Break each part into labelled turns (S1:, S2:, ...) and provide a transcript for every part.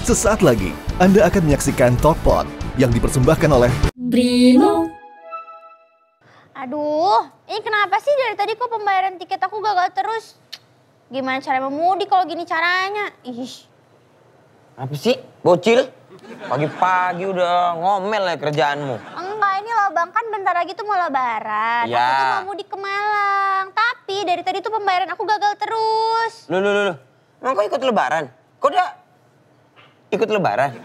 S1: Sesaat lagi, Anda akan menyaksikan Talkpot yang dipersembahkan oleh
S2: Brimo.
S3: Aduh, ini kenapa sih dari tadi kok pembayaran tiket aku gagal terus? Gimana cara memudik kalau gini caranya? Ih.
S4: Apa sih, bocil? Pagi-pagi udah ngomel ya kerjaanmu.
S3: Enggak, ini loh Bang, kan bentar lagi tuh mau lebaran.
S4: Ya.
S3: Aku tuh mau mudik ke Malang. Tapi dari tadi tuh pembayaran aku gagal terus.
S4: Loh. Emang kau ikut lebaran? Kau udah ikut lebaran?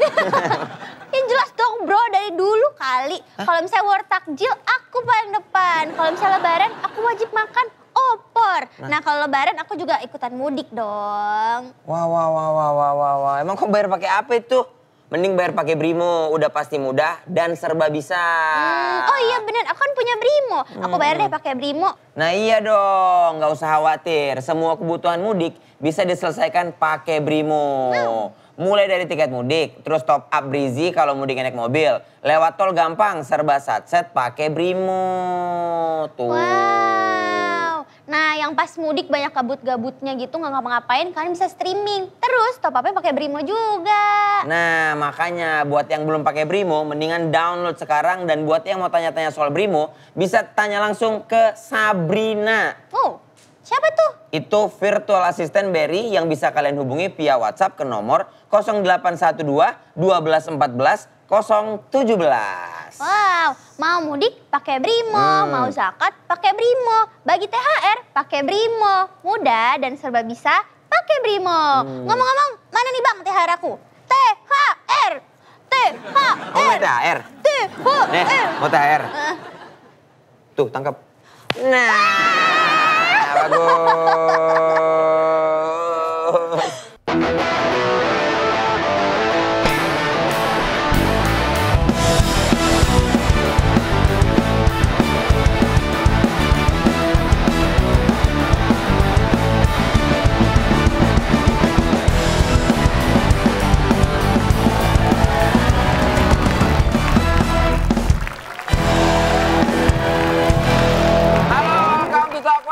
S3: Ya jelas dong bro, dari dulu kali. Kalau misalnya war takjil, aku paling depan. Kalau misalnya lebaran, aku wajib makan opor. Nah kalau lebaran aku juga ikutan mudik dong.
S4: Wah. Emang kau bayar pakai apa itu? Mending bayar pakai Brimo, udah pasti mudah dan serba bisa.
S3: Oh iya bener, aku kan punya Brimo. Aku bayar deh pakai Brimo.
S4: Nah iya dong, nggak usah khawatir. Semua kebutuhan mudik bisa diselesaikan pakai Brimo. Mulai dari tiket mudik, terus top up Brizi kalau mudik naik mobil. Lewat tol gampang, serba satset pakai Brimo. Tuh.
S3: Wow. Nah yang pas mudik banyak gabut-gabutnya gitu nggak ngapa-ngapain, kalian bisa streaming. Terus top up-nya pakai Brimo juga.
S4: Nah makanya buat yang belum pakai Brimo, mendingan download sekarang. Dan buat yang mau tanya-tanya soal Brimo, bisa tanya langsung ke Sabrina.
S3: Oh, siapa tuh?
S4: Itu virtual assistant Berry yang bisa kalian hubungi via WhatsApp ke nomor 0812 1214 017.
S3: Wow, mau mudik pakai Brimo, mau zakat pakai Brimo, bagi THR pakai Brimo, mudah dan serba bisa pakai Brimo. Ngomong-ngomong, mana nih Bang THR aku? THR.
S4: Oh mau THR? Nih, mau THR. Tuh, tangkap. Nah, bagus.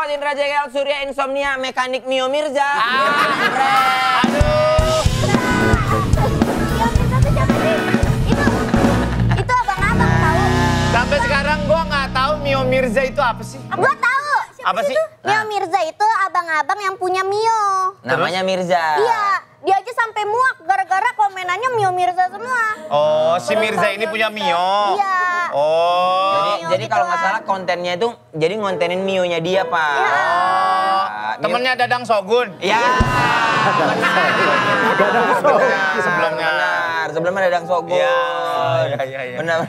S4: Indra JKL Surya Insomnia Mekanik Mio Mirza.
S3: Aduh. Mio Mirza tuh siapa sih? Itu abang-abang tahu.
S5: Sampai sekarang gua nggak tahu Mio Mirza itu apa sih?
S3: Gua tahu.
S5: Apa sih?
S3: Mio Mirza itu abang-abang yang punya Mio.
S4: Namanya Mirza.
S3: Iya, dia aja sampai muak gara-gara komenannya Mio Mirza semua.
S5: Oh, si Mirza ini punya Mio.
S3: Iya.
S5: Oh.
S4: Jadi kalau nggak salah kontennya itu jadi ngontenin Mio-nya dia, Pak.
S3: Iya.
S5: Temennya Dadang Sogun.
S4: Ya.
S5: Sebelumnya.
S4: Benar, sebelumnya Dadang Sogun.
S5: Iya.
S4: Benar.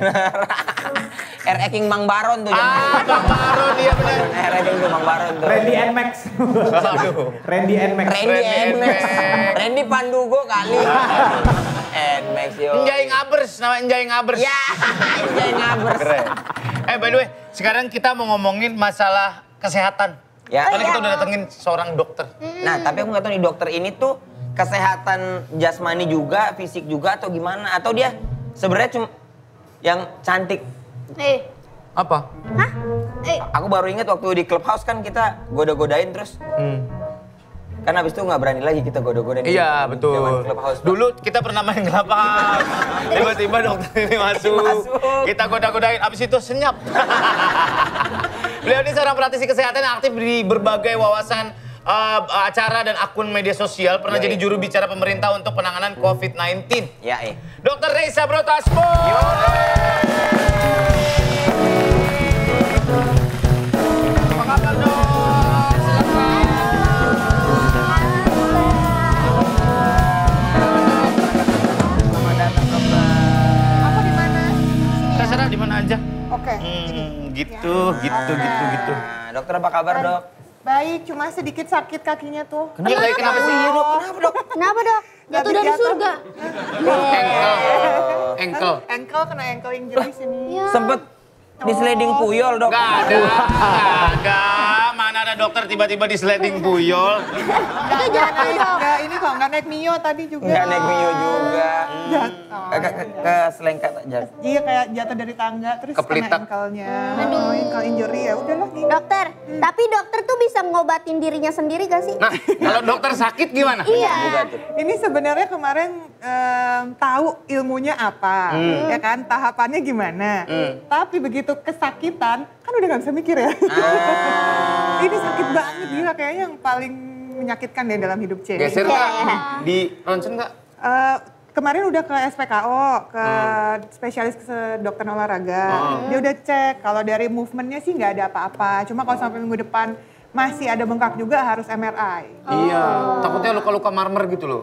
S4: R.E. King Bang Baron tuh.
S5: Bang Baron, iya benar.
S4: R.E. King tuh Bang Baron tuh.
S6: Randy Nmax. Randy Nmax.
S4: Randy Pandugo kali. Nmax yo.
S5: Enjay Ngabers, nama Enjay Ngabers.
S4: Ya, Enjay Ngabers.
S5: Keren. By the way, sekarang kita mau ngomongin masalah kesehatan.
S4: Ya.
S5: Karena kita udah datengin seorang dokter.
S4: Nah, tapi aku nggak tahu nih dokter ini tuh kesehatan jasmani juga, fisik juga atau gimana? Atau dia sebenarnya cuma yang cantik?
S5: Apa?
S3: Hah?
S4: Aku baru ingat waktu di clubhouse kan kita goda-godain terus. Kan habis itu nggak berani lagi kita goda-godain.
S5: Iya, betul.
S4: Zaman clubhouse.
S5: Dulu kita pernah main clubhouse. Tiba-tiba dokter ini masuk. Kita goda-godain, abis itu senyap. Beliau ini seorang praktisi kesehatan yang aktif di berbagai wawasan acara dan akun media sosial. Pernah jadi juru bicara pemerintah untuk penanganan COVID-19.
S4: Ya,
S5: Dr. Reysa Brotasmo. Apa kabar, Dok?
S7: Aku di mana?
S5: Terserah di mana aja.
S7: Oke.
S5: Gitu.
S4: Nah, dokter apa kabar, Dok?
S7: Baik, cuma sedikit sakit kakinya tuh.
S5: Kenapa sih?
S3: Kenapa dok? Jatuh dari surga?
S5: Engkel.
S7: Engkel kena engkel injury sini.
S3: Ya.
S4: Sempet di sliding puyol, Dok.
S5: Gak ada. Mana ada dokter tiba-tiba di sliding puyol.
S7: Enggak, ini kok enggak naik Mio tadi juga.
S4: Nggak naik Mio juga.
S7: Jatuh.
S4: Ke selengkat aja.
S7: Iya kayak jatuh dari tangga terus
S5: Kepelitak.
S7: kena ankle-nya. Aduh, ankle injury ya udahlah nih.
S3: Dokter, tapi dokter tuh bisa ngobatin dirinya sendiri gak sih?
S5: Nah, kalau dokter sakit gimana?
S3: Iya.
S4: Juga tuh.
S7: Ini sebenarnya kemarin tahu ilmunya apa, ya kan, tahapannya gimana. Tapi begitu kesakitan, kan udah nggak bisa mikir ya. Ini sakit banget gila, kayaknya yang paling menyakitkan deh dalam hidup cewek.
S5: Geser nggak? Di ronsen nggak?
S7: Kemarin udah ke SPKO, ke spesialis dokter olahraga. Dia udah cek, kalau dari movementnya sih nggak ada apa-apa. Cuma kalau sampai minggu depan masih ada bengkak juga harus MRI.
S5: Iya, takutnya luka-luka marmer gitu loh.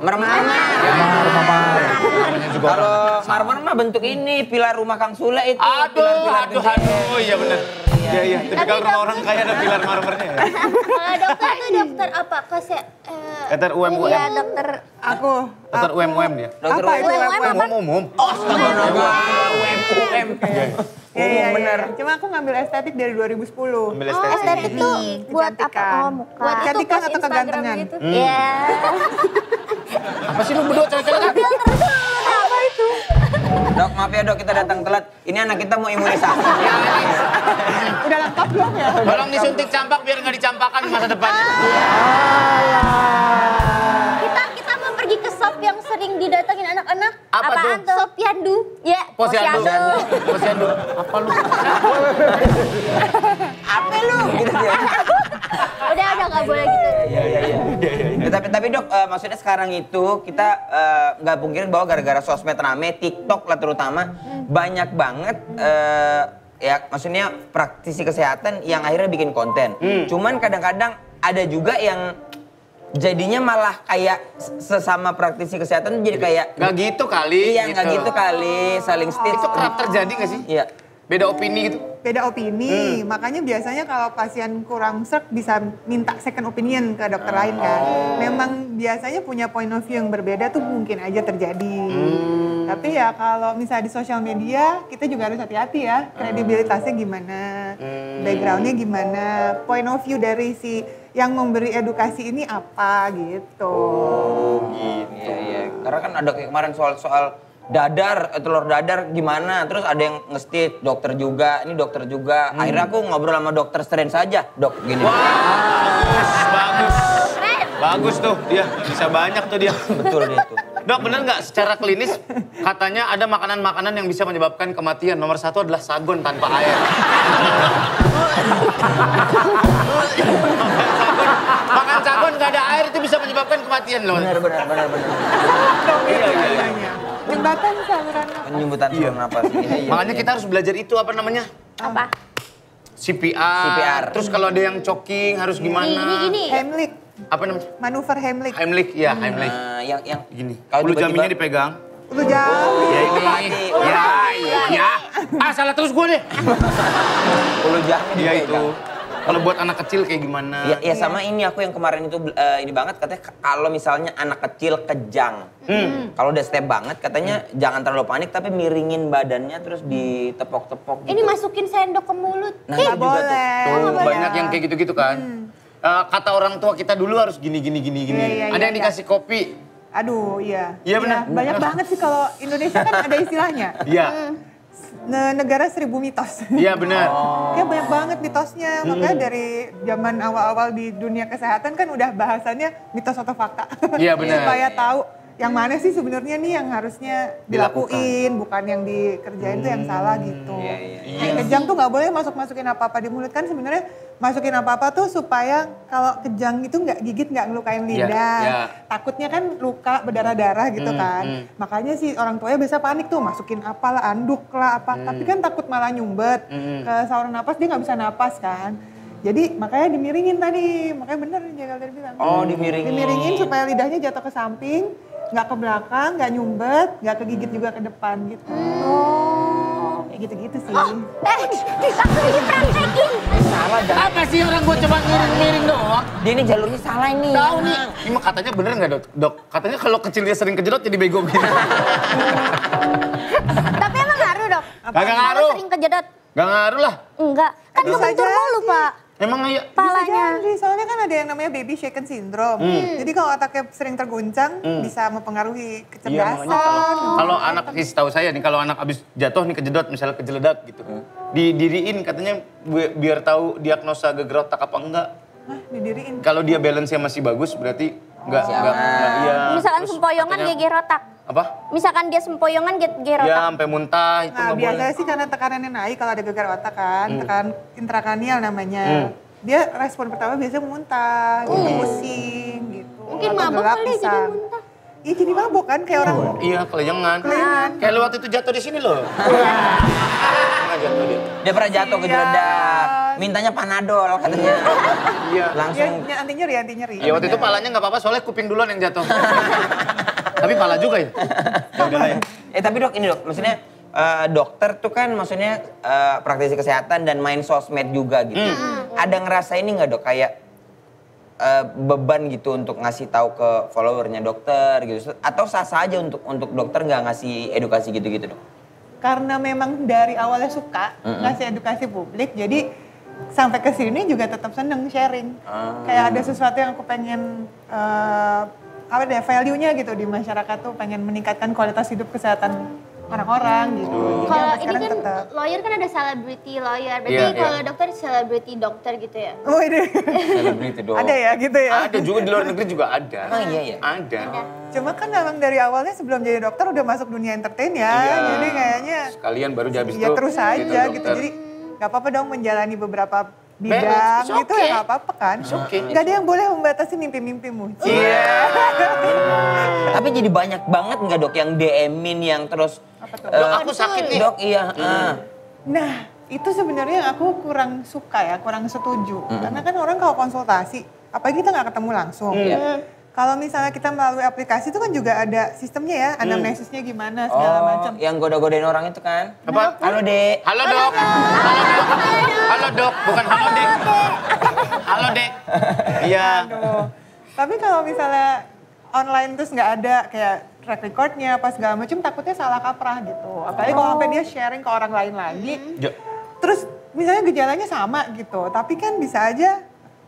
S4: Kalau marmer mah bentuk ini, pilar rumah Kang Sule itu.
S5: Aduh, iya bener. Iya, tipikal rumah orang kaya ada pilar marmernya ya.
S3: Dokter tuh dokter apa?
S5: Dokter UMUM.
S3: Iya, dokter.
S5: Dokter UMUM dia.
S4: Dokter
S7: Apa itu?
S5: Umum.
S4: UM.
S7: Iya,
S4: bener.
S7: Cuma aku ngambil estetik dari 2010.
S5: Ambil
S3: Estetik tuh buat apa?
S7: Kecantikan.
S3: Oh, muka.
S7: Buat kecantikan atau kegantengan?
S3: Iya.
S5: Apa sih lu berdua cewek-cewek?
S3: Apa itu?
S4: Dok, maaf ya dok, kita datang telat. Ini anak kita mau imunisasi.
S7: Udah lengkap belum ya?
S5: Tolong disuntik campak biar nggak dicampakan di masa depannya.
S3: Kita mau pergi ke shop yang sering didatengin anak-anak.
S5: Apa
S3: Apaan
S5: tuh?
S3: Shop Yandu. Ya,
S5: Posyandu. Apa lu?
S4: Apa lu? Gitu dia.
S3: Udah nggak boleh gitu.
S4: Ya, tapi dok, maksudnya sekarang itu kita nggak pungkirin bahwa gara-gara sosmed rame, TikTok lah terutama, banyak banget ya maksudnya praktisi kesehatan yang akhirnya bikin konten. Cuman kadang-kadang ada juga yang jadinya malah kayak sesama praktisi kesehatan jadi kayak
S5: Nggak gitu kali.
S4: iya nggak gitu kali, saling stage.
S5: Itu kerap terjadi nggak sih?
S4: Iya.
S5: Beda opini gitu.
S7: Beda opini, makanya biasanya kalau pasien kurang serk bisa minta second opinion ke dokter lain kan. Memang biasanya punya point of view yang berbeda tuh mungkin aja terjadi. Tapi ya kalau misalnya di sosial media kita juga harus hati-hati ya, kredibilitasnya gimana, backgroundnya gimana, point of view dari si yang memberi edukasi ini apa gitu.
S4: Iya. Karena kan ada kayak kemarin soal dadar, telur dadar gimana, terus ada yang nge-state, dokter juga, ini dokter juga. Akhirnya aku ngobrol sama dokter Strange saja, dok gini.
S5: Bagus tuh dia, bisa banyak tuh dia.
S4: Betul dia tuh.
S5: Dok, bener nggak secara klinis katanya ada makanan-makanan yang bisa menyebabkan kematian. Nomor 1 adalah sagon tanpa air. Makan sagon nggak ada air itu bisa menyebabkan kematian loh.
S4: Benar.
S7: Jembatan saluran nafas.
S4: Penyumbutan saluran napas. Iya.
S5: Makanya kita harus belajar itu apa namanya?
S3: Apa?
S5: CPR. Terus kalau ada yang choking harus gimana?
S3: Gini.
S7: Heimlich,
S5: Apa namanya?
S7: manuver Heimlich.
S5: Heimlich, ya Heimlich.
S4: Yang
S5: Gini.
S4: kalau
S5: Bulu
S4: tiba-tiba-
S5: jaminnya dipegang.
S7: Lu jauh.
S5: Ya ini. Ya. Salah terus gue deh.
S4: Puluh jamin
S5: Iya
S4: dipegang.
S5: itu. Kalau buat anak kecil kayak gimana?
S4: Ya sama ini aku yang kemarin itu ini banget katanya kalau misalnya anak kecil kejang. Kalau udah step banget katanya jangan terlalu panik tapi miringin badannya terus ditepok-tepok gitu.
S3: Ini masukin sendok ke mulut.
S4: Nah,
S7: Nggak
S4: itu juga tuh.
S7: boleh.
S5: Tuh, banyak yang kayak gitu-gitu kan. Kata orang tua kita dulu harus gini.
S7: Iya,
S5: Ada yang dikasih kopi.
S7: Aduh, iya.
S5: Iya, benar.
S7: Banyak banget sih kalau Indonesia kan ada istilahnya.
S5: Iya.
S7: Negara 1000 mitos.
S5: Iya benar.
S7: Ya banyak banget mitosnya, makanya dari zaman awal-awal di dunia kesehatan kan udah bahasannya mitos atau fakta.
S5: Iya, benar.
S7: Supaya tahu yang mana sih sebenarnya nih yang harusnya dilakuin, bukan yang dikerjain tuh yang salah gitu.
S4: Iya.
S7: Kejang tuh nggak boleh masukin apa-apa di mulut, kan sebenarnya masukin apa-apa tuh supaya kalau kejang itu nggak gigit, nggak ngelukain lidah.
S5: iya.
S7: Takutnya kan luka berdarah-darah gitu kan. Makanya sih orang tuanya biasa panik tuh masukin apalah, anduk lah apa. Tapi kan takut malah nyumbet ke saluran napas, dia nggak bisa napas kan. Jadi makanya dimiringin tadi, makanya bener Jagal tadi bilang.
S4: Oh, dimiringin.
S7: Dimiringin supaya lidahnya jatuh ke samping, nggak ke belakang, nggak nyumbet, nggak kegigit juga ke depan gitu. Kayak gitu-gitu sih.
S3: Langsung dipraktekin.
S4: Salah jangan.
S5: Apa sih orang gue cuma miring doang?
S4: Dia ini jalurnya salah ini.
S5: Tahu nih. Ini katanya bener nggak dok? Katanya kalau kecil dia sering kejedot jadi bego gitu.
S3: Tapi emang ngaruh dok?
S5: Kagak ngaruh.
S3: Kalau sering kejedot?
S5: Gak ngaruh lah.
S3: Enggak. Kan
S7: Bisa
S3: kebentur
S7: aja
S3: mulu
S7: sih.
S3: pak.
S5: Emang ya?
S3: Palanya.
S7: Jadi soalnya kan ada yang namanya baby shaken syndrome. Jadi kalau otaknya sering terguncang bisa mempengaruhi
S5: Iya,
S7: kecerdasan.
S5: makanya kalau anak, tahu saya nih, kalau anak abis jatuh nih kejedot, misalnya kejeledak gitu. Didiriin katanya biar tahu diagnosa geger otak apa enggak.
S7: Hah, didiriin.
S5: Kalau dia balance-nya masih bagus berarti enggak iya.
S3: Misalkan
S5: Terus
S3: sempoyongan
S5: katanya-
S3: geger otak.
S5: Apa?
S3: Misalkan dia sempoyongan geger otak.
S5: Ya sampai muntah itu
S7: Nah,
S5: nggak boleh.
S7: biasanya sih karena tekanannya naik kalau ada gegar otak kan, tekanan intrakranial namanya. Dia respon pertama biasanya muntah, gitu, pusing gitu.
S3: Mungkin
S7: Atau
S3: mabuk
S7: gelap
S3: kali
S7: bisa.
S3: jadi muntah.
S7: Iya jadi mabuk kan kayak orang
S5: Iya, kelayangan. Kayak lu waktu itu jatuh di sini loh. Pernah jatuh dia.
S4: Dia pernah jatuh ke jeledak. Mintanya Panadol katanya.
S5: Iya.
S4: Langsung.
S7: ya, anti nyeri.
S5: Ya waktu itu palanya nggak apa-apa soalnya kuping duluan yang jatuh. Tapi pala juga ya. Ya udahlah ya.
S4: Tapi dok, ini dok, maksudnya dokter tuh kan maksudnya praktisi kesehatan dan main sosmed juga gitu. Ada ngerasa ini nggak dok kayak beban gitu untuk ngasih tahu ke followernya dokter gitu? Atau sah-sah aja untuk dokter nggak ngasih edukasi gitu-gitu dok?
S7: Karena memang dari awalnya suka ngasih edukasi publik, jadi sampai ke sini juga tetap seneng sharing. Kayak ada sesuatu yang aku pengen apa deh value-nya gitu di masyarakat tuh, pengen meningkatkan kualitas hidup kesehatan orang-orang gitu. Jadi
S3: Kalau
S7: sampai
S3: ini
S7: sekarang
S3: kan
S7: tetap.
S3: lawyer kan ada celebrity lawyer. Berarti
S5: Iya,
S3: kalau dokter celebrity dokter gitu ya?
S7: Oh ini
S4: Selebriti dok.
S7: ada ya gitu ya.
S5: Ada juga di luar negeri juga ada.
S4: Emang iya ya?
S5: Ada.
S7: Cuma kan memang dari awalnya sebelum jadi dokter udah masuk dunia entertain ya.
S5: Iya.
S7: Jadi kayaknya
S5: Sekalian baru habis
S7: ya
S5: itu.
S7: terus aja gitu.
S5: dokter.
S7: Jadi nggak apa-apa dong menjalani beberapa
S5: Balance,
S7: bidang
S5: it's
S7: gitu
S5: okay.
S7: ya nggak apa-apa kan.
S5: okay.
S7: Nggak ada yang boleh membatasi mimpi-mimpimu.
S5: Iya.
S4: Tapi jadi banyak banget nggak dok yang DM-in yang terus.
S5: Dok, aku sakit nih.
S4: Dok iya.
S7: Nah, itu sebenarnya yang aku kurang suka ya, kurang setuju. Karena kan orang kalau konsultasi, apalagi kita nggak ketemu langsung. Kalau misalnya kita melalui aplikasi itu kan juga ada sistemnya ya, anamnesisnya gimana segala macam.
S4: Yang goda-godain orang itu kan?
S5: Apa?
S4: Halo dek.
S5: Halo dok. Halo dok, bukan halo dek. Halo dek. Iya.
S7: Aduh. Tapi kalau misalnya online terus nggak ada kayak track recordnya apa segala macam, takutnya salah kaprah gitu. Apalagi kalau sampai dia sharing ke orang lain lagi.
S5: Ja-
S7: Terus misalnya gejalanya sama gitu, tapi kan bisa aja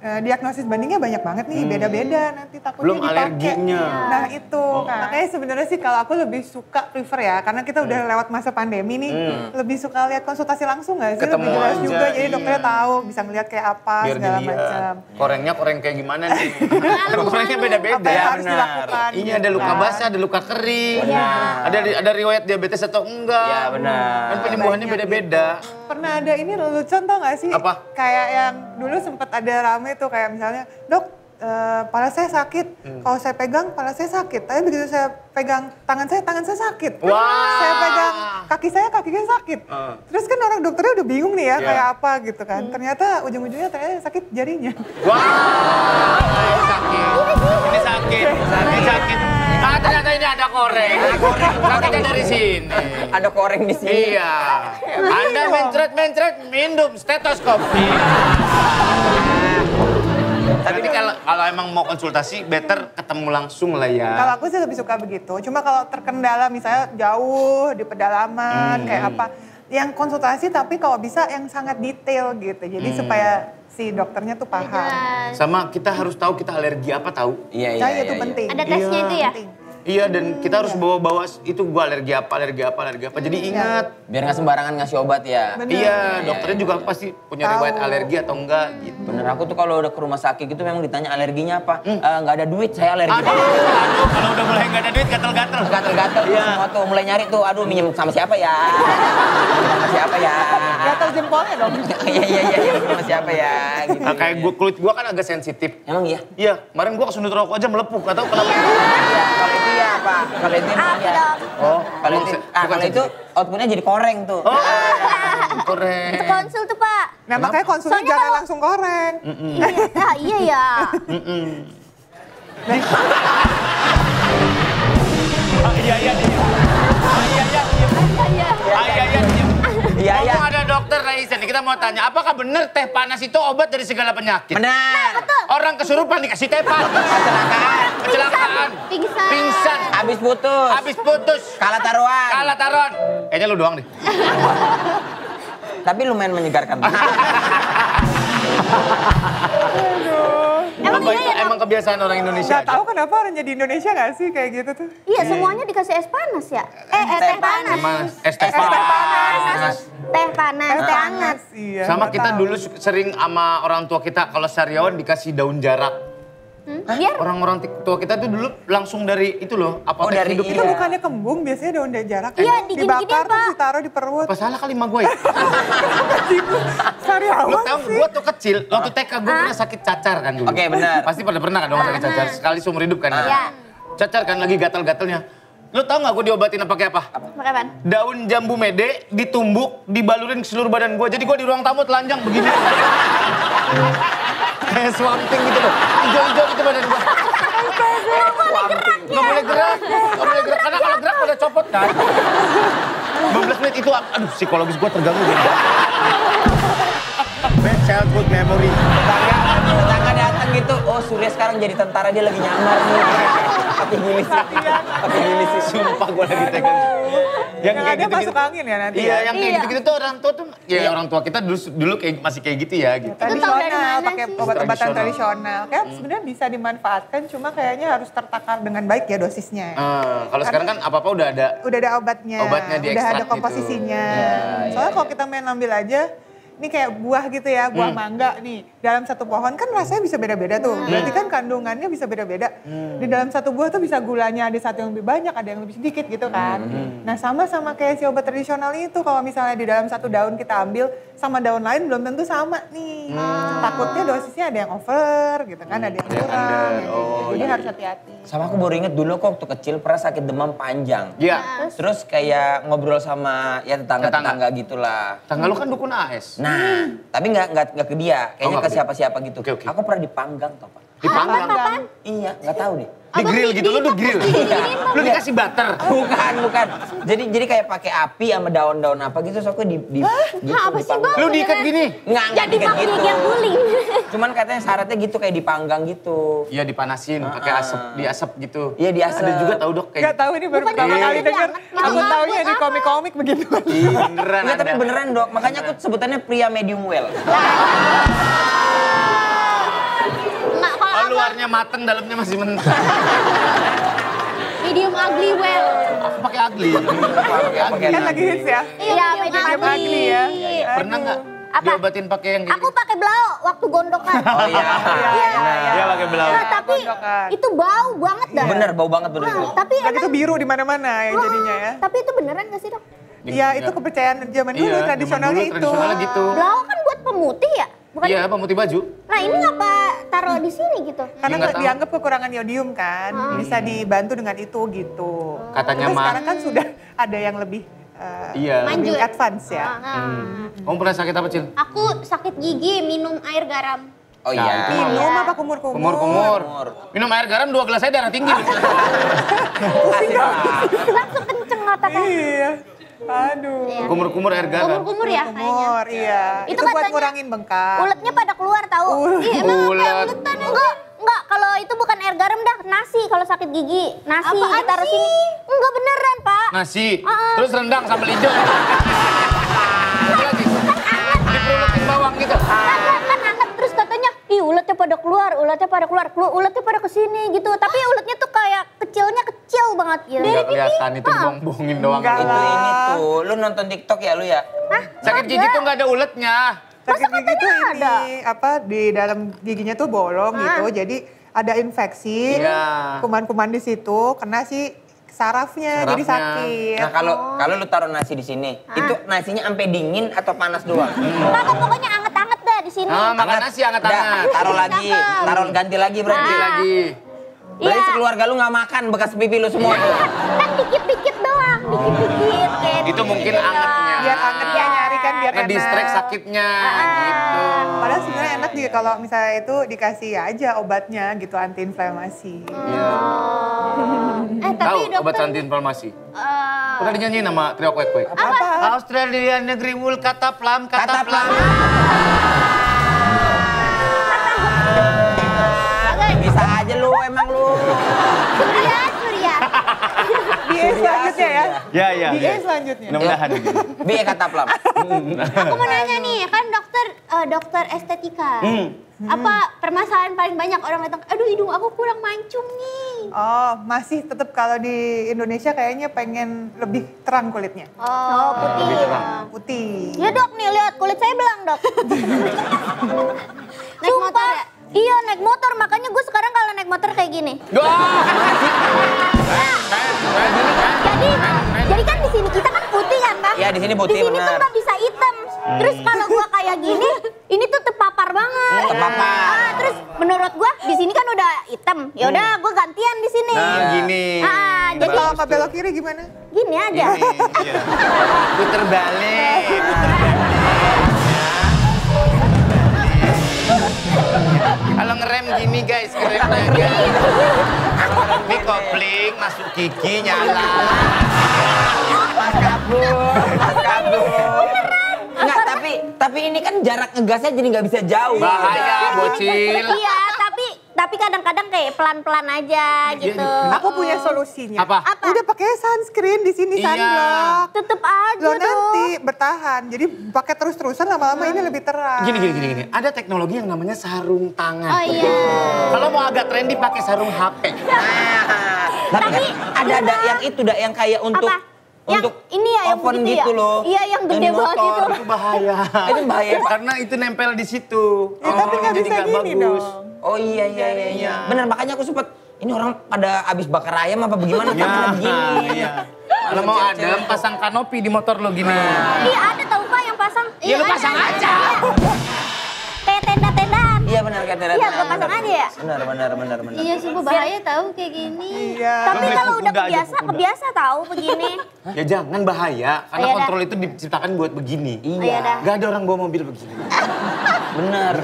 S7: diagnosis bandingnya banyak banget nih, beda-beda nanti takutnya
S5: Belum
S7: dipakai.
S5: alerginya.
S7: Nah itu, makanya sebenarnya sih kalau aku lebih suka prefer ya, karena kita udah lewat masa pandemi nih, lebih suka lihat konsultasi langsung nggak sih?
S5: Ketemu
S7: Lebih jelas
S5: aja,
S7: juga, jadi
S5: iya.
S7: dokternya tahu, bisa ngeliat kayak apa
S5: Biar
S7: segala
S5: dilihat.
S7: macam.
S5: Korengnya koreng kayak gimana nih? Korengnya beda-beda.
S7: Apa yang harus
S4: benar.
S7: dilakukan?
S5: Iya,
S7: gitu
S5: ada luka
S7: kan.
S5: basah, ada luka kering. Ada riwayat diabetes atau enggak.
S4: Iya benar.
S5: Kan penyembuhannya
S7: Banyak
S5: beda-beda.
S7: Pernah ada ini lelucon tau gak sih?
S5: Apa?
S7: Kayak yang dulu sempet ada rame tuh kayak misalnya, dok pala saya sakit, kalau saya pegang pala saya sakit, tapi begitu saya pegang tangan saya sakit.
S5: Wah.
S7: Saya pegang kaki saya sakit. Terus kan orang dokternya udah bingung nih ya
S5: Iya.
S7: kayak apa gitu kan. Ternyata ujung-ujungnya ternyata sakit jarinya.
S5: Wah, ini sakit. Ini sakit. Ini sakit. Ah, ternyata ini ada koreng. Sakitnya dari sini.
S4: Ada koreng di sini.
S5: Iya. Anda mencret, minum stetoskop. Tapi kalau emang mau konsultasi, better ketemu langsung lah ya.
S7: Kalau aku sih lebih suka begitu. Cuma kalau terkendala misalnya jauh di pedalaman kayak apa, yang konsultasi tapi kalau bisa yang sangat detail gitu. Jadi supaya si dokternya tuh paham.
S3: Jelas.
S5: Sama kita harus tahu kita alergi apa tahu.
S4: Iya
S7: Nah, itu penting.
S3: Ada tesnya itu ya?
S7: Penting.
S5: Iya, dan kita harus bawa-bawa itu gua alergi apa. Jadi ingat.
S4: Biar nggak sembarangan ngasih obat ya.
S7: Bener.
S5: Iya, dokternya juga pasti punya
S7: Tahu.
S5: riwayat alergi atau enggak gitu.
S4: Bener, aku tuh kalau udah ke rumah sakit gitu memang ditanya alerginya apa. Nggak ada duit, saya alergi.
S5: Aduh, kalau udah mulai nggak ada duit gatel-gatel.
S4: Gatel-gatel semua tuh mulai nyari tuh. Aduh minjem sama siapa ya? Minjem sama siapa ya?
S7: Gatal jempolnya dong.
S4: Iya, minjem sama siapa ya? Gitu.
S5: Nah, kayak kulit gua kan agak sensitif.
S4: Emang iya?
S5: Iya, kemarin gua kesundut rokok aja melepuh, gak tau kenapa.
S4: Iya, kalau itu ya apa? Kalau itu emang iya.
S5: Oh,
S4: Kalau itu, kalau itu outputnya jadi koreng tuh.
S5: Oh, koreng.
S3: Itu konsul tuh Pak.
S7: Nah makanya konsulnya
S3: Soalnya
S7: jangan
S3: kalau-
S7: langsung koreng.
S3: Ah, iya ya.
S4: Iya, iya.
S5: Ngomong ada dokter Raisa nih, kita mau tanya, apakah benar teh panas itu obat dari segala penyakit?
S4: Benar.
S5: Orang kesurupan dikasih teh panas. Kecelakaan.
S3: Pingsan.
S5: Pingsan.
S4: Habis putus.
S5: Habis putus.
S4: Kalah taruhan.
S5: Kalah taruhan. Kayaknya lu doang deh.
S4: Tapi lumayan menyegarkan.
S3: Emang
S5: Apa
S3: iya
S5: itu
S3: ya,
S5: emang kebiasaan orang Indonesia
S7: Nggak tahu kenapa orang jadi Indonesia nggak sih kayak gitu tuh?
S3: Iya, semuanya dikasih es panas ya? Teh panas.
S5: Es teh panas.
S3: Teh panas, teh hangat.
S7: Iya.
S5: Sama
S7: nggak
S5: kita
S7: tahu.
S5: dulu sering sama orang tua kita kalau sariawan dikasih daun jarak.
S3: Biar
S5: Orang-orang tua kita tuh dulu langsung dari itu loh, apotek
S4: dari
S5: hidup.
S7: Itu
S4: Iya.
S7: bukannya kembung, biasanya daun jarak.
S3: Iya, digini-gini
S7: dibakar
S3: apa?
S7: terus ditaruh di perut.
S5: Apa salah kali mah gue?
S7: Sariawan
S5: Lu tahu
S7: sih.
S5: gue tuh kecil, waktu TK gue pernah sakit cacar kan dulu.
S4: Oke, benar.
S5: Pasti pada pernah kan dong sakit cacar, sekali seumur hidup kan.
S3: Iya.
S5: Cacar kan lagi gatal-gatalnya. Lu tahu nggak gue diobatin pakai apa?
S3: pakai apaan?
S5: Daun jambu mede ditumbuk, dibalurin ke seluruh badan gue. Jadi gue di ruang tamu telanjang begini. Kayak swamping gitu loh. Hijau-hijau gitu badan gue. Nggak boleh gerak. Karena kalau gerak pada copot kan. 15 menit itu, aduh psikologis gue terganggu. Bad childhood memory.
S4: Tetangga datang gitu, oh Surya sekarang jadi tentara, dia lagi nyamar nih. Pakai gini sih. Pakai gini sih, sumpah gue lagi tegang.
S7: Yang ada masuk angin ya nanti.
S5: Iya,
S7: ya.
S5: yang kayak gitu-gitu tuh orang tua tuh, ya orang tua kita dulu kayak masih kayak gitu ya gitu.
S3: Itu tahu dari
S7: Tradisional,
S3: mana
S7: pakai
S3: sih?
S7: obat-obatan
S5: Tradisional.
S7: tradisional. Kayak sebenarnya bisa dimanfaatkan, cuma kayaknya harus tertakar dengan baik ya dosisnya.
S5: Kalau sekarang kan apa-apa udah ada.
S7: Udah ada obatnya,
S5: Obatnya
S7: udah
S5: diekstrak
S7: ada
S5: gitu.
S7: komposisinya. Soalnya kalau kita main ambil aja, ini kayak buah gitu ya, buah mangga nih. Dalam satu pohon kan rasanya bisa beda-beda tuh. Berarti kan kandungannya bisa beda-beda. Di dalam satu buah tuh bisa gulanya ada satu yang lebih banyak, ada yang lebih sedikit gitu kan. Nah sama-sama kayak si obat tradisional itu, kalau misalnya di dalam satu daun kita ambil, sama daun lain belum tentu sama nih. Takutnya dosisnya ada yang over gitu kan, ada yang kurang.
S5: under.
S7: gitu.
S5: Oh,
S7: Jadi
S5: iya.
S7: harus hati-hati.
S4: Sama aku baru inget dulu kok waktu kecil pernah sakit demam panjang.
S5: Iya.
S4: Terus kayak ngobrol sama ya tetangga-tetangga gitulah.
S5: Tanggal lu kan dukun AS.
S4: Nah, tapi nggak ke dia, kayaknya
S5: nggak
S4: ke
S5: ke dia.
S4: siapa-siapa gitu.
S5: Oke, oke.
S4: Aku pernah dipanggang tau Pak.
S5: Dipanggang.
S4: Iya, nggak tahu deh.
S5: Di grill gitu, lu di grill. Lu dikasih butter.
S4: Bukan. Jadi kayak pakai api sama daun-daun apa gitu, so aku gitu,
S3: apa sih, Bang?
S5: Lu diikat gini.
S4: Nggak
S3: Jadi
S4: diikat
S3: makhluk yang guling.
S4: Cuman katanya syaratnya gitu kayak dipanggang gitu.
S5: Iya dipanasin, pakai asap, diasap gitu.
S4: Iya, diasap.
S5: Ada juga tahu dok kayak
S7: Gak tahu ini baru
S3: Bukannya
S7: pertama kali
S3: diangkat,
S7: denger.
S3: diangkat.
S7: Aku
S3: Maaf,
S7: taunya
S3: buat
S7: di
S3: apa?
S7: komik-komik begitu.
S5: Iya beneran
S4: Enggak, tapi
S5: ada.
S4: beneran dok. Makanya aku sebutannya pria medium well.
S3: Enggak, kalau
S5: Oh,
S3: aku
S5: luarnya mateng, dalamnya masih mentah.
S3: medium ugly well.
S5: Aku pakai ugly. Pakai ugly.
S7: Kan lagi hits ya.
S3: Iya,
S7: medium ugly ya.
S5: Pernah nggak
S3: Apa?
S5: diobatin pakai yang
S3: Aku pakai blau waktu gondokan.
S4: Oh iya.
S5: Iya pakai belau.
S3: Nah, tapi
S7: gondokan.
S3: itu bau banget dah.
S4: Bener, bau banget bener.
S3: Nah, tapi
S7: Dan
S3: emang,
S7: itu biru di mana-mana yang jadinya ya.
S3: tapi itu beneran gak sih dok?
S7: Iya, itu kepercayaan zaman dulu,
S5: Iya,
S7: tradisionalnya
S5: zaman dulu
S7: itu.
S5: tradisionalnya gitu.
S3: Blau kan buat pemutih ya? Bukan?
S5: Iya, pemutih baju.
S3: Nah ini ngapa taruh di sini gitu?
S7: Karena
S5: Iya, nggak tahu.
S7: dianggap kekurangan iodium kan, bisa dibantu dengan itu gitu.
S5: Katanya
S7: Tapi
S5: mah.
S7: sekarang kan sudah ada yang lebih
S5: Iya.
S7: lebih
S3: Manjur.
S7: advance ya.
S5: Kamu pernah sakit apa, Cil?
S3: Aku sakit gigi minum air garam.
S4: Oh iya.
S7: Minum apa kumur-kumur?
S5: Kumur-kumur. Minum air garam 2 gelas aja darah tinggi.
S3: Langsung kenceng otaknya.
S7: Iya. Aduh.
S3: Iya.
S5: Kumur-kumur air garam.
S3: Kumur-kumur ya kayaknya.
S7: Kumur, iya.
S3: Itu
S7: Itu buat
S3: katanya
S7: ngurangin bengkak.
S3: Uletnya pada keluar tahu. Iya emang apa
S5: Ulet.
S3: yang uletan? Enggak, kalau itu bukan air garam dah, nasi kalau sakit gigi. Nasi ditaruh sini. Enggak beneran, Pak.
S5: Nasi. Terus rendang sambal hijau. Apa lagi? Diperuletin bawang gitu.
S3: Kan hangat terus katanya, ih uletnya pada keluar, uletnya pada kesini gitu. Tapi uletnya tuh kayak kecilnya kecil banget gitu.
S5: Nggak kelihatan itu bohong-bohongin doang.
S7: Enggak
S4: Itu
S7: lah.
S4: ini tuh, lu nonton TikTok ya lu ya?
S5: Sakit gigi tuh nggak ada uletnya.
S7: Sakit gigi tuh
S3: katanya
S7: ini apa di dalam giginya tuh bolong gitu. Jadi ada infeksi,
S5: Iya.
S7: kuman-kuman di situ kena si sarafnya, jadi
S5: Sarafnya.
S7: sakit.
S4: Nah kalau lu taruh nasi di sini, itu nasinya sampai dingin atau panas doang?
S3: Kagak pokoknya anget-anget dah di sini.
S5: Ah, makan nasi
S4: Udah,
S5: hangat-hangat.
S4: taruh lagi, taruh ganti lagi berarti.
S5: Ganti lagi.
S4: Berarti
S3: Iya.
S4: sekeluarga lu nggak makan bekas pipi lu semua tuh.
S3: Kan dikit-dikit doang, dikit-dikit kayak
S5: Itu mungkin
S3: dikit
S5: angetnya.
S7: Biar angetnya nyari kan biar
S5: Ngedistract
S7: enak.
S5: sakitnya gitu.
S7: Padahal sebenarnya enak juga kalau misalnya itu dikasih aja obatnya gitu anti inflamasi.
S3: Tapi
S5: Tahu
S3: dokter,
S5: obat anti inflamasi?
S3: eh,
S5: Udah dinyanyiin sama trio kuek-kuek.
S7: Apa?
S5: Australia negeri mul kata plam.
S4: Bisa aja lu emang lu.
S3: Surya.
S7: Di selanjutnya ya.
S5: Ya.
S7: Di E selanjutnya.
S5: Mudah-mudahan.
S4: B kata plam.
S3: Aku mau nanya nih, kan dokter estetika. Apa permasalahan paling banyak orang datang, aduh hidung aku kurang mancung nih.
S7: Oh, masih tetap kalau di Indonesia kayaknya pengen lebih terang kulitnya.
S3: Oh, putih.
S7: Putih.
S3: Ya dok nih, lihat kulit saya belang dok. Naik motor ya? Iya naik motor, makanya gue sekarang kalau naik motor kayak gini. Jadi kan di sini kita kan putih kan Bang?
S4: Iya, di sini putih,
S3: Di sini tuh
S4: benar.
S3: nggak bisa hitam. Terus kalau gua kayak gini, ini tuh terpapar banget.
S4: Terpapar.
S3: Terus menurut gua di sini kan udah hitam. Ya udah gua gantian di sini.
S5: Nah, gini.
S3: Jadi
S7: Kalau ke belok kiri gimana?
S3: gini aja.
S5: Iya. Puter balik. Kalau ngerem gini guys, ngeremnya guys. Ini kopling, masuk gigi, nyala.
S4: Mas kabur. Enggak, tapi ini kan jarak ngegasnya jadi nggak bisa jauh.
S5: Bahaya, bocil.
S3: Iya, tapi kadang-kadang kayak pelan-pelan aja gitu.
S7: Aku punya solusinya.
S5: Apa?
S7: Udah pakai sunscreen di sini
S5: Iya.
S7: sunblock.
S3: Tetep aja
S7: Lo
S3: tuh.
S7: nanti bertahan. Jadi pakai terus-terusan lama-lama ini lebih terang.
S5: Gini. Ada teknologi yang namanya sarung tangan.
S3: Oh iya.
S5: Kalau mau agak trendy pakai sarung HP.
S4: Tapi ada yang itu yang kayak untuk
S3: Apa? Yang ini ya, yang
S4: oven
S3: begitu
S4: gitu
S3: ya?
S4: loh.
S3: Iya, yang gede
S4: di
S3: banget
S4: motor.
S3: itu.
S5: Itu bahaya.
S4: Itu bahaya, Pak.
S5: Karena itu nempel di situ.
S7: Ya, tapi nggak
S5: jadi
S7: bisa
S5: nggak
S7: gini
S5: bagus.
S7: dong.
S4: Oh iya. Bener, makanya aku sempet, ini orang pada abis bakar ayam apa bagaimana tampilnya begini.
S5: Iya. Kalau mau adem, pasang kanopi di motor lo gini.
S3: Iya ada tau Pak yang pasang.
S5: Ya lu
S3: ada,
S5: pasang
S3: ada.
S5: aja.
S3: Kayak tenda-tendaan.
S4: Iya benar kata
S3: Iya, gua pasang aja ya.
S4: Benar.
S3: Iya sih, bahaya tahu kayak gini.
S7: Iya.
S3: Tapi
S5: Beli
S3: kalau udah
S5: kuda aja,
S3: kebiasa tahu begini.
S5: Ya jangan bahaya, karena
S3: Oh, iya dah.
S5: kontrol itu diciptakan buat begini.
S3: Oh, iya dah.
S5: Gak ada orang bawa mobil begini.
S4: Benar.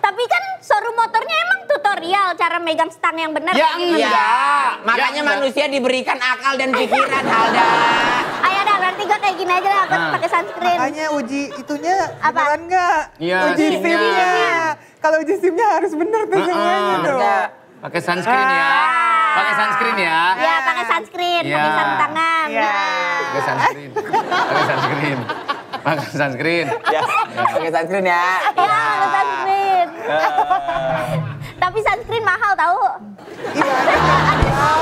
S3: Tapi kan showroom motornya emang tutorial cara megang stang yang benar.
S5: Ya
S3: kayak gimana.
S5: enggak.
S4: Makanya
S5: Ya, enggak.
S4: manusia diberikan akal dan pikiran, Alda.
S3: Ayo dah, berarti gue kayak gini aja lah, gue pakai sunscreen.
S7: Makanya uji itunya
S3: Apa?
S7: beneran nggak?
S5: Iya,
S7: Uji
S5: SIM-nya.
S7: SIM-nya. Kalau uji SIM-nya harus bener tuh semuanya dong.
S4: Enggak.
S5: Pakai sunscreen ya. Pakai sunscreen ya.
S3: Iya, pakai sunscreen,
S5: Iya.
S3: pakai sarung tangan.
S7: Iya.
S5: Pakai sunscreen. Pakai sunscreen. Pakai sunscreen.
S4: Ya, pakai sunscreen ya.
S3: Iya, pakai sunscreen. Tapi sunscreen mahal tahu.
S7: Iya.
S3: Ada mahal.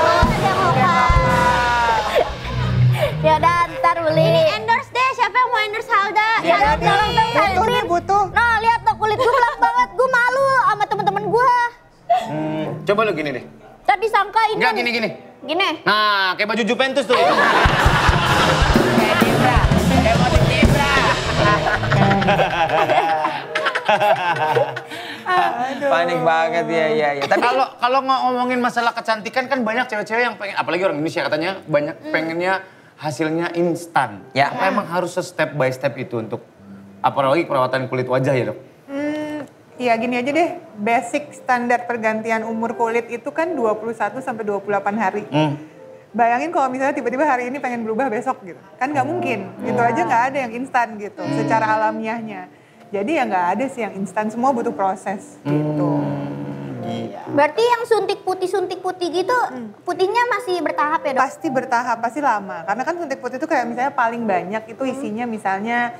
S3: Ya udah, ntar beli. Ini endorse deh, siapa yang mau endorse Halda?
S7: Iya,
S3: Halda,
S7: nih.
S3: tolong dong
S7: Butuh
S3: sunscreen.
S7: nih, butuh.
S3: Nah, lihat tuh kulit gue gelap banget. Gue malu sama temen-temen gue.
S5: Coba lu gini deh.
S3: Tadi sangka ini.
S5: Enggak gini.
S3: Gini.
S5: Nah, kayak baju Juventus tuh.
S4: Kayak Debra. Kayak motif Debra. Panik banget ya. Tapi
S5: Kalau ngomongin masalah kecantikan kan banyak cewek-cewek yang pengen, apalagi orang Indonesia katanya banyak pengennya hasilnya instan.
S4: Ya.
S5: Apa emang harus step by step itu untuk apalagi perawatan kulit wajah ya dok?
S7: Iya gini aja deh, basic standar pergantian umur kulit itu kan 21 sampai 28 hari. Bayangin kalau misalnya tiba-tiba hari ini pengen berubah besok gitu. Kan nggak mungkin, gitu aja nggak ada yang instan gitu secara alamiahnya. Jadi ya nggak ada sih yang instan, semua butuh proses gitu.
S3: Berarti yang suntik putih gitu, putihnya masih bertahap ya dok?
S7: Pasti bertahap, pasti lama. Karena kan suntik putih itu kayak misalnya paling banyak itu isinya misalnya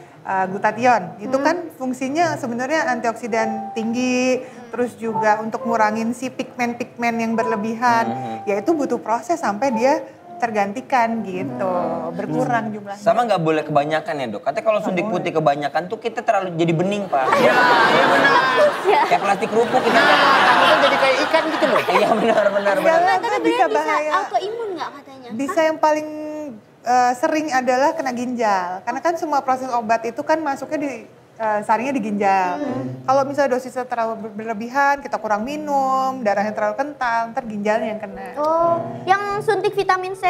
S7: glutathione. Itu kan fungsinya sebenarnya antioksidan tinggi, terus juga untuk ngurangin si pigmen-pigmen yang berlebihan. Ya itu butuh proses sampai dia tergantikan gitu, berkurang jumlahnya.
S4: sama nggak boleh kebanyakan ya dok. Katanya kalau suntik putih kebanyakan tuh kita terlalu jadi bening pak.
S5: Iya benar.
S4: Kayak plastik kerupuk kita.
S5: Takutnya jadi kayak ikan gitu loh.
S4: Iya benar.
S7: Karena itu bisa bahaya.
S3: Autoimun nggak katanya?
S7: Bisa yang paling sering adalah kena ginjal. Karena kan semua proses obat itu kan masuknya di saringnya di ginjal. Kalau misalnya dosisnya terlalu berlebihan, kita kurang minum, darahnya terlalu kental, ntar ginjalnya yang kena.
S3: Oh, yang suntik vitamin C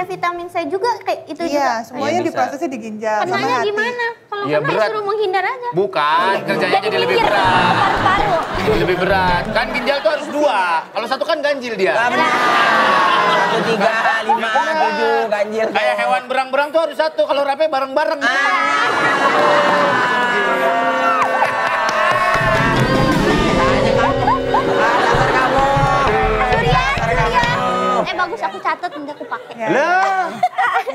S3: juga kayak itu
S7: Iya,
S3: juga?
S7: semuanya
S4: Iya, bisa.
S7: diprosesnya di ginjal sama
S3: Kenanya
S7: hati.
S3: gimana? Kalau
S5: Ya,
S3: kena
S5: berat.
S3: suruh menghindar aja.
S5: Bukan, kerjanya jadi lebih
S3: minggir,
S5: berat.
S3: paru-paru.
S5: Lebih berat. Kan ginjal tuh harus 2. Kalau 1 kan ganjil dia.
S4: 1, 3, 5, 7 ganjil.
S5: Kayak hewan berang-berang tuh harus 1. Kalau rape bareng-bareng.
S3: Surya. Bagus aku catat nanti aku pakai.
S7: Ya.
S5: Lah,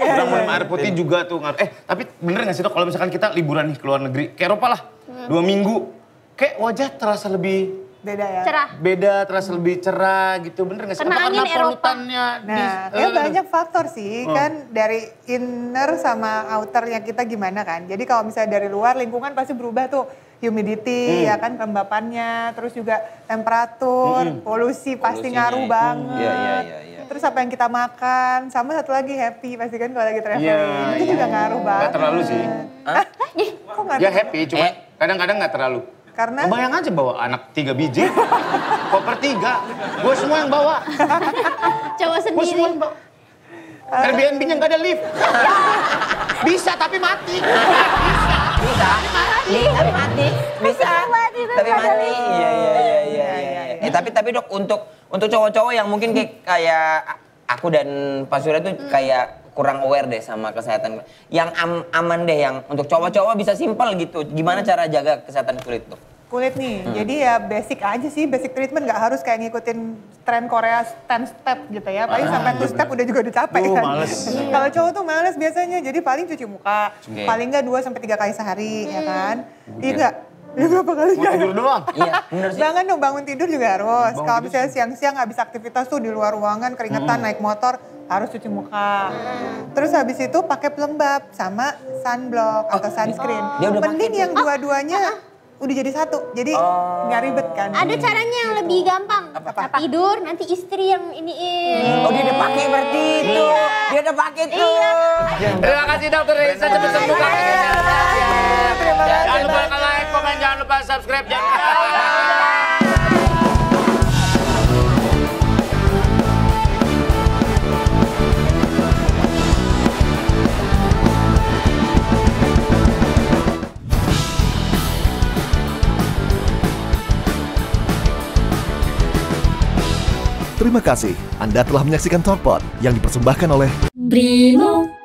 S5: Kurang minum air putih juga tuh ngaruh. Tapi bener gak sih Dok, kalau misalkan kita liburan nih ke luar negeri, kayak Eropa lah, 2 minggu, kayak wajah terasa lebih
S7: Beda ya.
S3: Cerah.
S5: beda, terasa lebih cerah gitu, bener gak sih?
S3: Karena angin Eropa.
S5: polutannya?
S7: Nah, ya banyak faktor sih, kan dari inner sama outernya kita gimana kan. Jadi kalau misalnya dari luar, lingkungan pasti berubah tuh. Humidity, ya kan, kelembapannya, terus juga temperatur, polusi pasti ngaruh banget.
S4: Iya.
S7: Terus apa yang kita makan, sama satu lagi happy pasti kan kalau lagi traveling.
S5: Iya,
S7: Itu juga ngaruh banget.
S5: Gak terlalu sih.
S7: Kok nggak
S5: Ya happy, cuma kadang-kadang gak terlalu.
S7: Karena
S5: Bayang aja bawa anak 3 biji, koper 3, gue semua yang bawa.
S3: Cowok
S5: Gue semua
S3: sendiri.
S5: yang bawa. Airbnb-nya gak ada lift. Bisa tapi mati.
S4: Bisa. Tapi mati. Iya. Tapi Dok, untuk cowok-cowok yang mungkin kayak aku dan Pak Surya tuh kayak kurang aware deh sama kesehatan. Yang aman deh, yang untuk cowok-cowok bisa simpel gitu. Gimana cara jaga kesehatan kulit tuh?
S7: kulit nih, jadi ya basic aja sih, basic treatment, nggak harus kayak ngikutin tren Korea 10 step gitu ya. Paling sampai 2 step udah juga capek kan.
S5: Males.
S7: Kalau cowok tuh males biasanya, jadi paling cuci muka, paling nggak 2 sampai 3 kali sehari ya kan. Iya nggak? Ya berapa kali
S5: Mau tidur doang.
S4: Iya, bener sih.
S7: Jangan dong, bangun tidur juga harus. Kalau misalnya siang-siang habis aktivitas tuh di luar ruangan, keringetan, naik motor, harus cuci muka. Terus habis itu pakai pelembab sama sunblock atau sunscreen.
S4: Dia udah
S7: Mending
S4: pakai
S7: yang dua-duanya udah jadi satu, jadi nggak ribet kan.
S3: Ada caranya yang lebih gampang.
S7: Apa?
S3: Tidur, nanti istri yang iniin.
S4: Oh, dia udah pakai berarti itu. Dia udah pakai tuh.
S5: Terima kasih Dokter Risa, cepat sembuh kami. Jangan lupa like, komen, jangan lupa subscribe.
S1: Terima kasih Anda telah menyaksikan Talkpot yang dipersembahkan oleh
S2: Brimo.